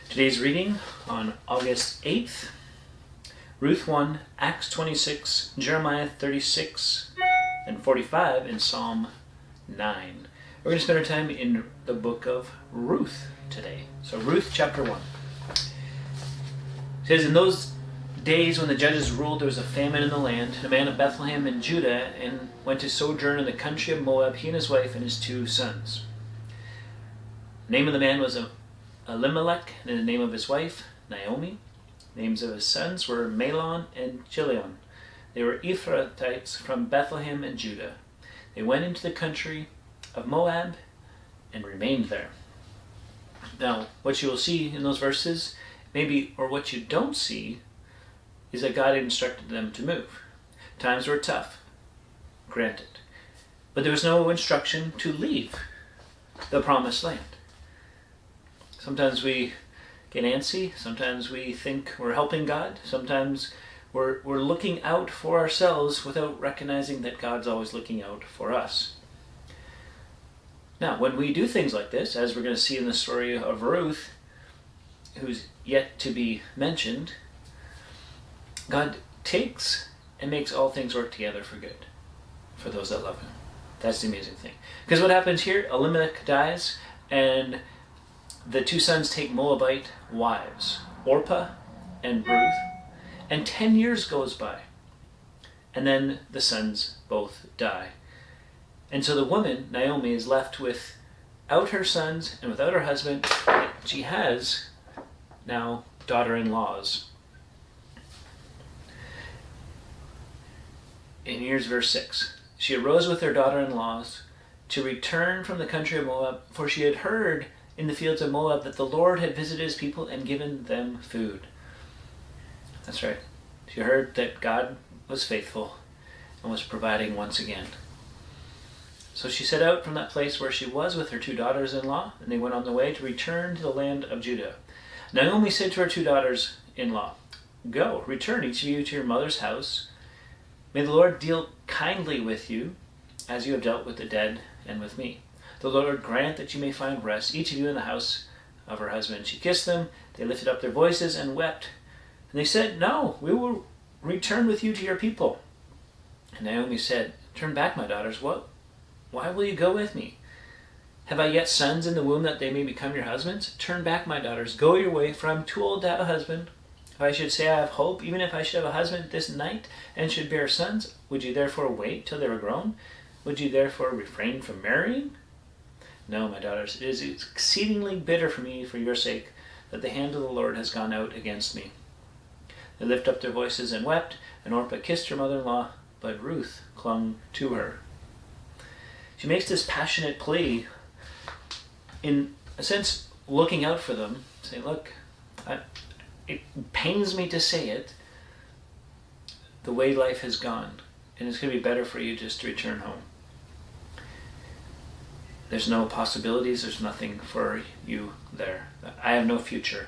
Today's reading on August 8th, Ruth 1, Acts 26, Jeremiah 36, and 45, and Psalm 9. We're going to spend our time in the book of Ruth today. So Ruth chapter 1. It says, in those days when the judges ruled, there was a famine in the land. A man of Bethlehem in Judah and went to sojourn in the country of Moab, he and his wife and his 2 sons. The name of the man was Elimelech, and the name of his wife, Naomi. The names of his sons were Mahlon and Chilion. They were Ephrathites from Bethlehem and Judah. They went into the country of Moab and remained there. Now, what you will see in those verses, maybe, or what you don't see, is that God had instructed them to move. Times were tough, granted. But there was no instruction to leave the promised land. Sometimes we get antsy. Sometimes we think we're helping God. Sometimes we're looking out for ourselves without recognizing that God's always looking out for us. Now, when we do things like this, as we're going to see in the story of Ruth, who's yet to be mentioned, God takes and makes all things work together for good, for those that love Him. That's the amazing thing. Because what happens here, Elimelech dies, and the 2 sons take Moabite wives, Orpah and Ruth, and 10 years goes by. And then the sons both die. And so the woman, Naomi, is left without her sons and without her husband. She has now daughter-in-laws. And here's verse 6. She arose with her daughter-in-laws to return from the country of Moab, for she had heard in the fields of Moab that the Lord had visited his people and given them food. That's right. She heard that God was faithful and was providing once again. So she set out from that place where she was with her 2 daughters-in-law, and they went on the way to return to the land of Judah. Naomi said to her 2 daughters-in-law, "Go, return each of you to your mother's house. May the Lord deal kindly with you, as you have dealt with the dead and with me. The Lord grant that you may find rest, each of you in the house of her husband." She kissed them. They lifted up their voices and wept. And they said, "No, we will return with you to your people." And Naomi said, "Turn back, my daughters. What? Why will you go with me? Have I yet sons in the womb that they may become your husbands? Turn back, my daughters. Go your way, for I am too old to have a husband. If I should say I have hope, even if I should have a husband this night and should bear sons, would you therefore wait till they were grown? Would you therefore refrain from marrying? No, my daughters, it is exceedingly bitter for me for your sake that the hand of the Lord has gone out against me." They lifted up their voices and wept, and Orpah kissed her mother-in-law, but Ruth clung to her. She makes this passionate plea, in a sense, looking out for them, saying, "Look, it pains me to say it, the way life has gone, and it's going to be better for you just to return home. There's no possibilities, there's nothing for you there. I have no future."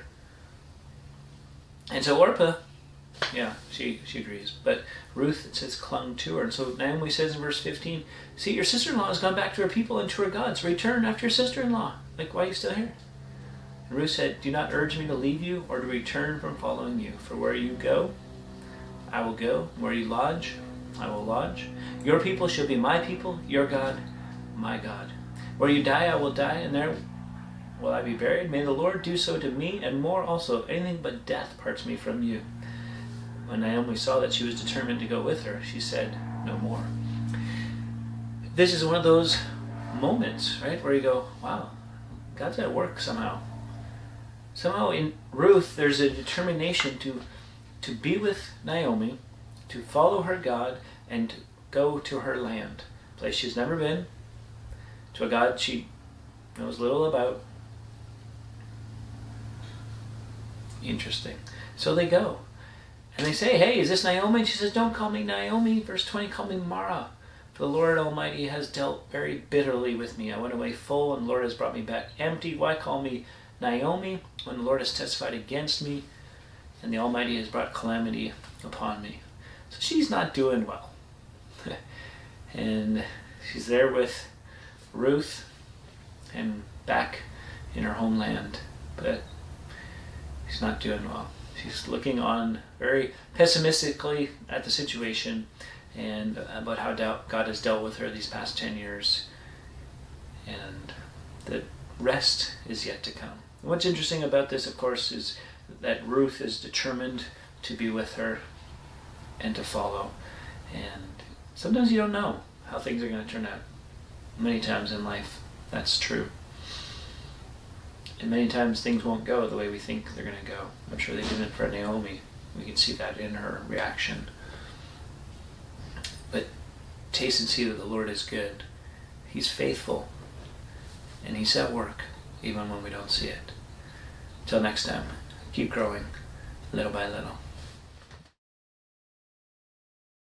And so Orpah, she agrees. But Ruth, it says, clung to her. And so Naomi says in verse 15, "See, your sister-in-law has gone back to her people and to her gods. Return after your sister-in-law. Like, why are you still here?" And Ruth said, "Do not urge me to leave you or to return from following you. For where you go, I will go. Where you lodge, I will lodge. Your people shall be my people, your God, my God. Where you die, I will die, and there will I be buried. May the Lord do so to me, and more also. Anything but death parts me from you." When Naomi saw that she was determined to go with her, she said no more. This is one of those moments, right, where you go, wow, God's at work somehow. Somehow in Ruth, there's a determination to be with Naomi, to follow her God, and to go to her land, a place she's never been, to a God she knows little about. Interesting. So they go. And they say, "Hey, is this Naomi?" And she says, "Don't call me Naomi." Verse 20, "Call me Mara. For the Lord Almighty has dealt very bitterly with me. I went away full, and the Lord has brought me back empty. Why call me Naomi when the Lord has testified against me, and the Almighty has brought calamity upon me?" So she's not doing well. And she's there with Ruth and back in her homeland. But She's not doing well. She's looking on very pessimistically at the situation and about how God has dealt with her these past 10 years. And the rest is yet to come. And what's interesting about this, of course, is that Ruth is determined to be with her and to follow. And sometimes you don't know how things are going to turn out. Many times in life, that's true. And many times things won't go the way we think they're going to go. I'm sure they didn't for Naomi. We can see that in her reaction. But taste and see that the Lord is good. He's faithful. And He's at work, even when we don't see it. Till next time, keep growing, little by little.